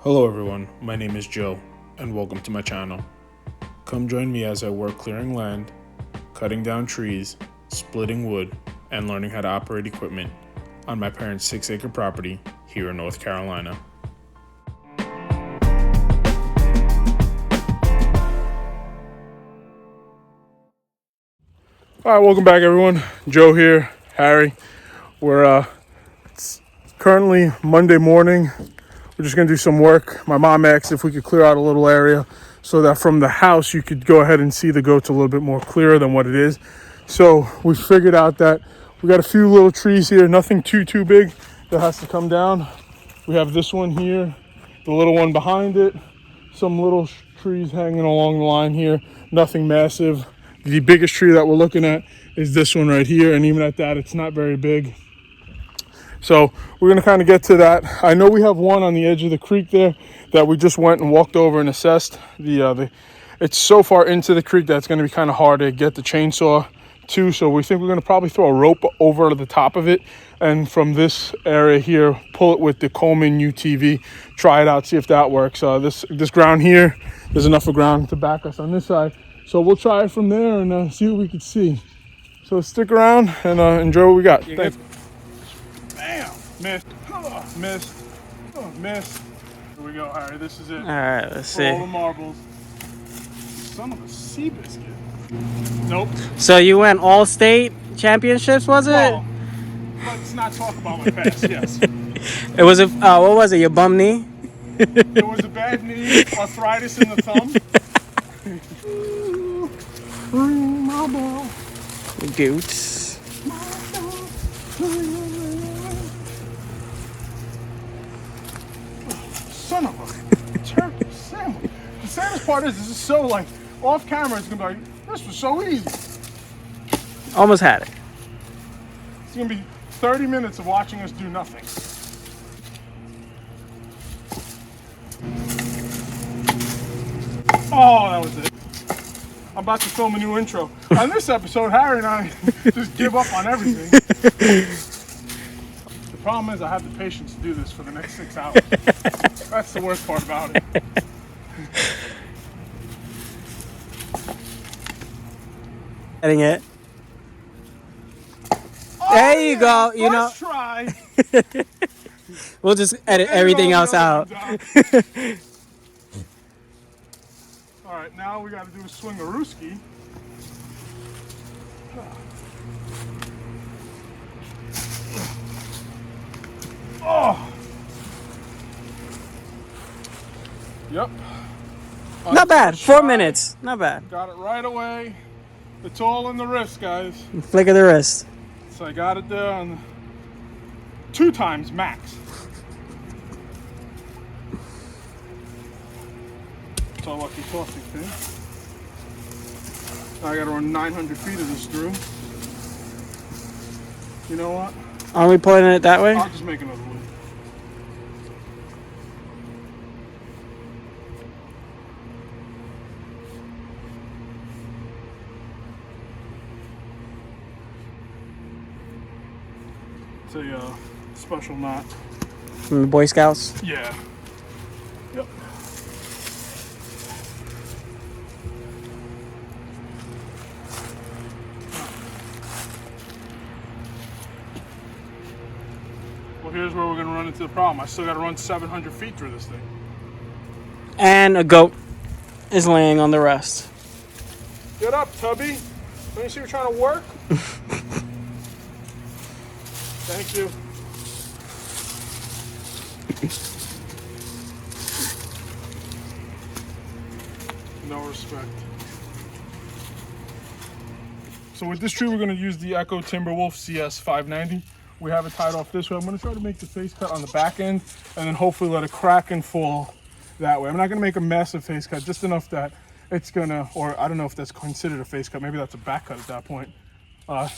Hello everyone, my name is Joe, and welcome to my channel. Come join me as I work clearing land, cutting down trees, splitting wood, and learning how to operate equipment on my parents' 6-acre property here in North Carolina. Alright, welcome back everyone. Joe here, Harry. It's currently Monday morning. We're just gonna do some work. My mom asked if we could clear out a little area so that from the house you could go ahead and see the goats a little bit more clearer than what it is. So we figured out that we got a few little trees here, nothing too big that has to come down. We have this one here, the little one behind it, some little trees hanging along the line here, nothing massive. The biggest tree that we're looking at is this one right here, and even at that, it's not very big. So we're gonna kind of get to that. I know we have one on the edge of the creek there that we just went and walked over and assessed. It's so far into the creek that it's gonna be kind of hard to get the chainsaw to. So we think we're gonna probably throw a rope over the top of it, and from this area here, pull it with the Coleman UTV, try it out, see if that works. This ground here, there's enough of ground to back us on this side. So we'll try it from there and see what we can see. So stick around and enjoy what we got. Thanks. Bam! Missed. Oh, missed. Oh, missed. Here we go, Harry. This is it. All right, let's see. All the marbles. Son of a sea biscuit. Nope. So you went all state championships, was it? Well, let's not talk about my past. Yes. It was a what was it? Your bum knee? It was a bad knee, arthritis in the thumb. Ring my bell. Goots. Son of a turkey sandwich. The saddest part is, this is so like off camera. It's gonna be like, this was so easy. Almost had it. It's gonna be 30 minutes of watching us do nothing. Oh, that was it. I'm about to film a new intro. On this episode, Harry and I just give up on everything. The problem is I have the patience to do this for the next 6 hours. That's the worst part about it. Getting it. Oh, There you go. You know, try. we'll just edit everything else out. All right, now we got to do a swing-a-rooski. Oh. Yep. Not bad. 4 minutes. Not bad. Got it right away. It's all in the wrist, guys. Flick of the wrist. So I got it there on 2 times max. It's all lucky talking thing. I gotta run 900 feet of this through. You know what? Aren't we pulling it that way? I'll just make another loop. It's a special knot. From the Boy Scouts. Yeah. Yep. Well, here's where we're gonna run into the problem. I still gotta run 700 feet through this thing. And a goat is laying on the rest. Get up, Tubby. Don't you see we're trying to work? Thank you. No respect. So with this tree, we're going to use the Echo Timberwolf CS 590. We have it tied off this way. I'm going to try to make the face cut on the back end and then hopefully let it crack and fall that way. I'm not going to make a massive face cut, just enough that it's going to, or I don't know if that's considered a face cut. Maybe that's a back cut at that point.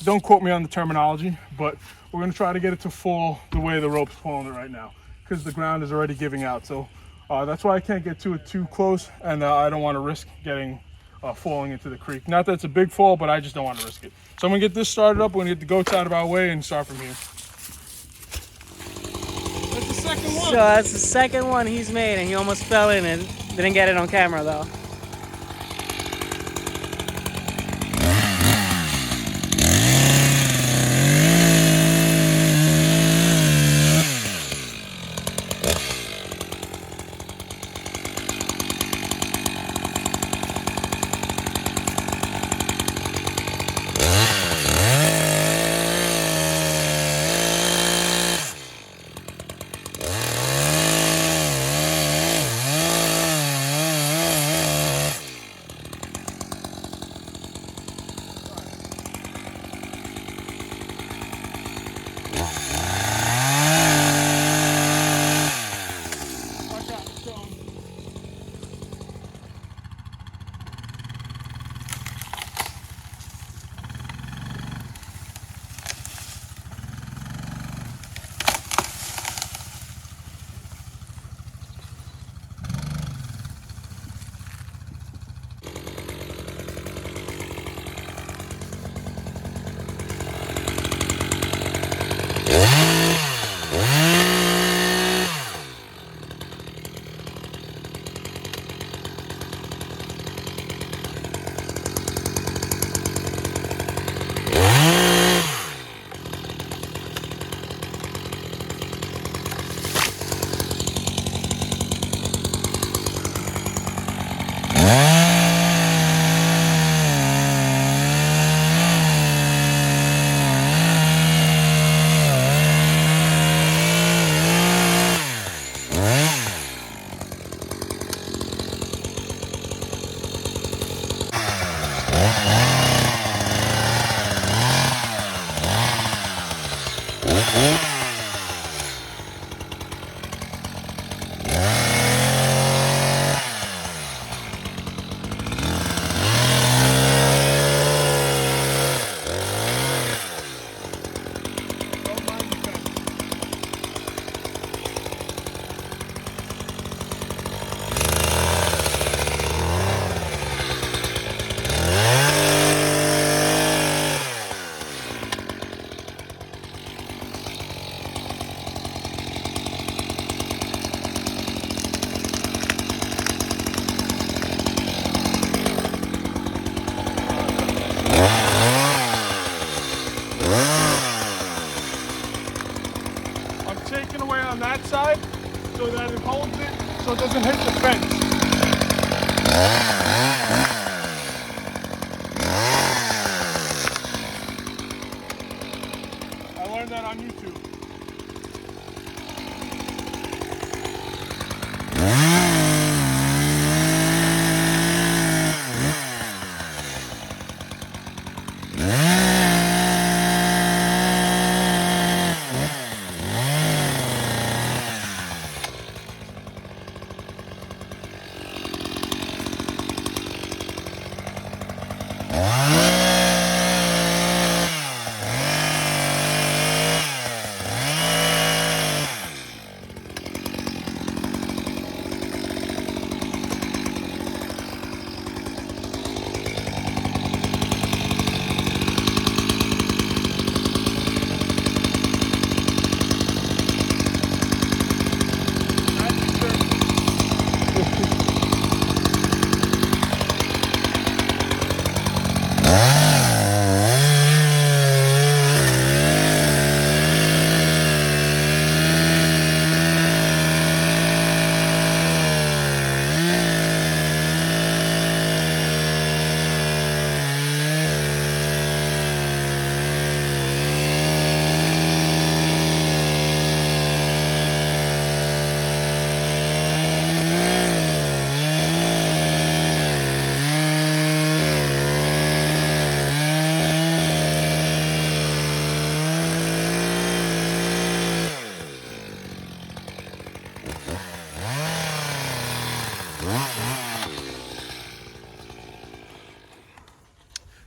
Don't quote me on the terminology, but we're going to try to get it to fall the way the rope's pulling it right now because the ground is already giving out. So that's why I can't get to it too close, and I don't want to risk getting falling into the creek. Not that it's a big fall, but I just don't want to risk it. So I'm going to get this started up. We're going to get the goats out of our way and start from here. That's the second one. So that's the second one he's made, and he almost fell in and didn't get it on camera though. Taken away on that side so that it holds it so it doesn't hit the fence. I learned that on YouTube.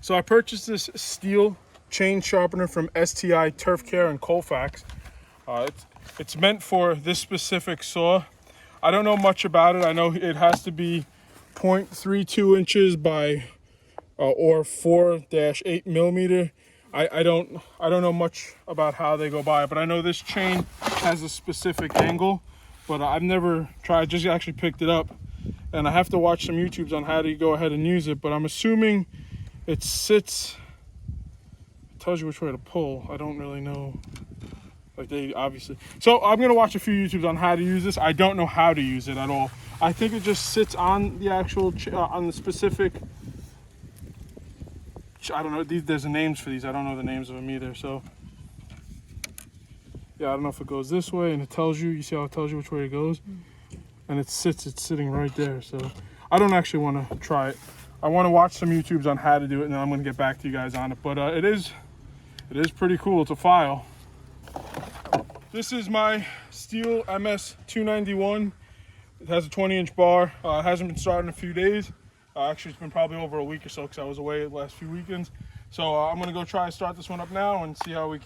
So I purchased this steel chain sharpener from STI Turf Care in Colfax. It's meant for this specific saw. I don't know much about it. I know it has to be 0.32 inches by or 4-8 millimeter. I don't know much about how they go by, but I know this chain has a specific angle, but I've never tried. Just actually picked it up, and I have to watch some YouTubes on how to go ahead and use it. But I'm assuming it sits. It tells you which way to pull. I don't really know. Like they obviously. So I'm gonna watch a few YouTubes on how to use this. I don't know how to use it at all. I think it just sits on the actual on the specific. I don't know. There's names for these. I don't know the names of them either. So yeah, I don't know if it goes this way and it tells you. You see how it tells you which way it goes, and it's sitting right there. So I don't actually want to try it. I want to watch some YouTubes on how to do it, and then I'm gonna get back to you guys on it. But it is pretty cool. It's a file. This is my STIHL MS 291. It has a 20-inch bar. It hasn't been started in a few days. Actually, it's been probably over a week or so because I was away the last few weekends. So I'm gonna go try and start this one up now and see how it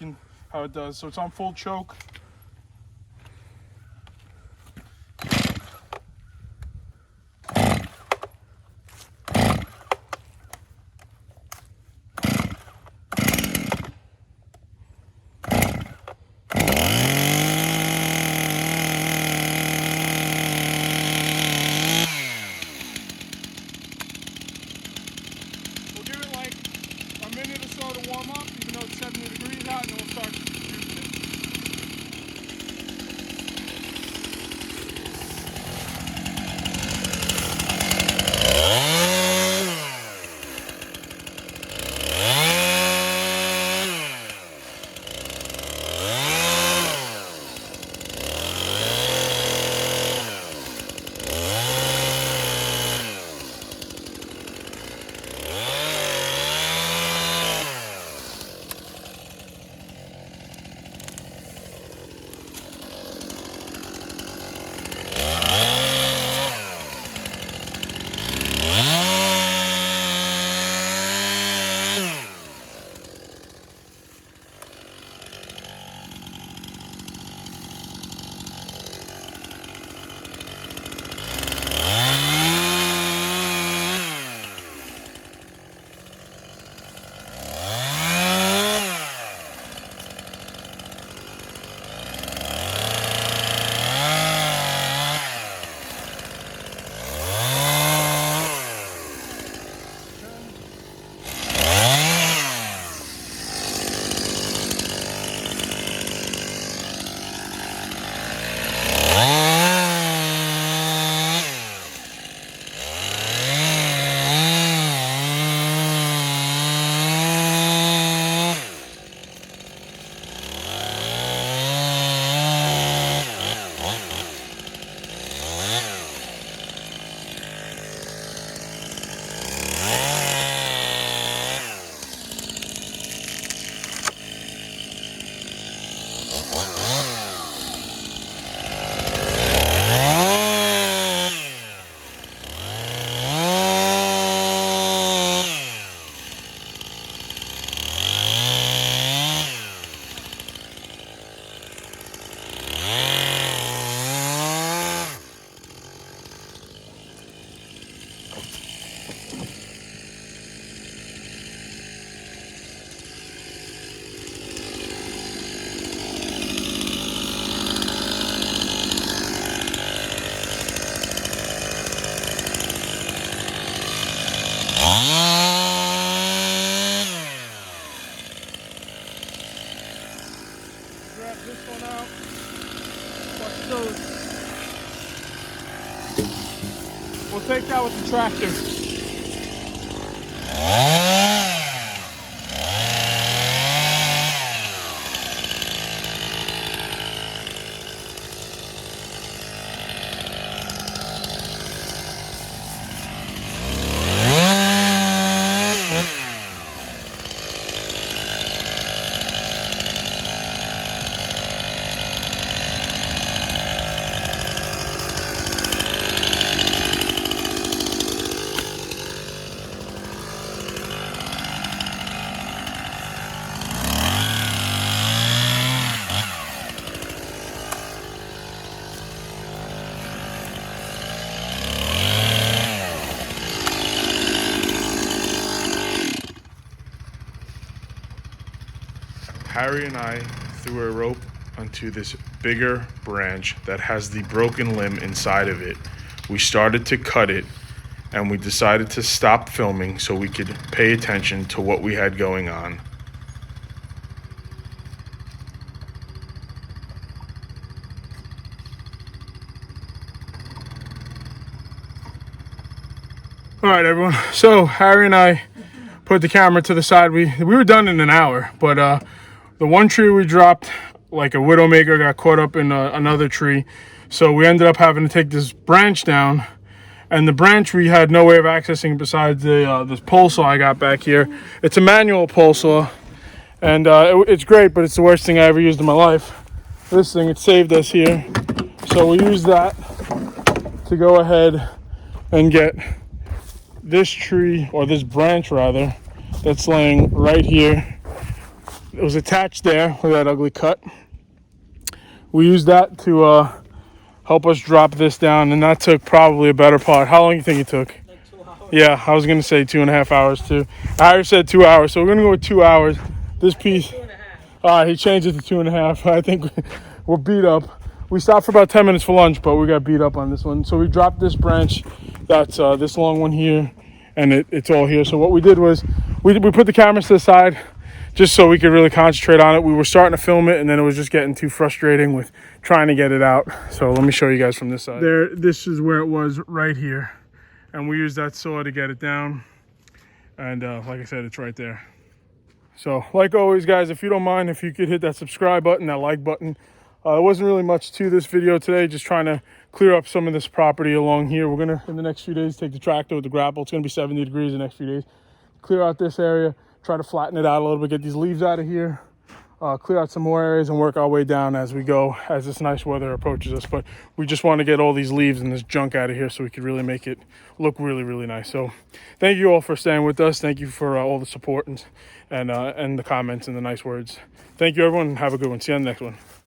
does. So it's on full choke. We'll give it like a minute or so to warm up, even though it's 70 degrees out, and then we'll start using it. Grab this one out. Watch those. We'll take that with the tractor. Harry and I threw a rope onto this bigger branch that has the broken limb inside of it. We started to cut it, and we decided to stop filming so we could pay attention to what we had going on. All right, everyone. So Harry and I put the camera to the side. We were done in an hour, but the one tree we dropped, like a widowmaker, got caught up in another tree. So we ended up having to take this branch down, and the branch we had no way of accessing besides this pole saw I got back here. It's a manual pole saw, and it's great, but it's the worst thing I ever used in my life. This thing, it saved us here. So we used that to go ahead and get this tree, or this branch rather, that's laying right here. It was attached there with that ugly cut. We used that to help us drop this down, and that took probably a better part. How long do you think it took? Like 2 hours. Yeah, I was gonna say 2.5 hours too. Harry said 2 hours, so we're gonna go with 2 hours. This piece, 2.5. he changed it to 2.5. I think we're beat up. We stopped for about 10 minutes for lunch, but we got beat up on this one. So we dropped this branch, that's this long one here, and it's all here. So what we did was we put the cameras to the side just so we could really concentrate on it. We were starting to film it, and then it was just getting too frustrating with trying to get it out. So let me show you guys from this side. There, this is where it was right here, and we used that saw to get it down. And like I said, it's right there. So like always, guys, if you don't mind, if you could hit that subscribe button, that like button. There wasn't really much to this video today, just trying to clear up some of this property along here. We're gonna, in the next few days, take the tractor with the grapple. It's gonna be 70 degrees the next few days. Clear out this area, try to flatten it out a little bit, get these leaves out of here, clear out some more areas, and work our way down as we go, as this nice weather approaches us. But we just want to get all these leaves and this junk out of here so we could really make it look really, really nice. So thank you all for staying with us. Thank you for all the support and the comments and the nice words. Thank you, everyone, and have a good one. See you on the next one.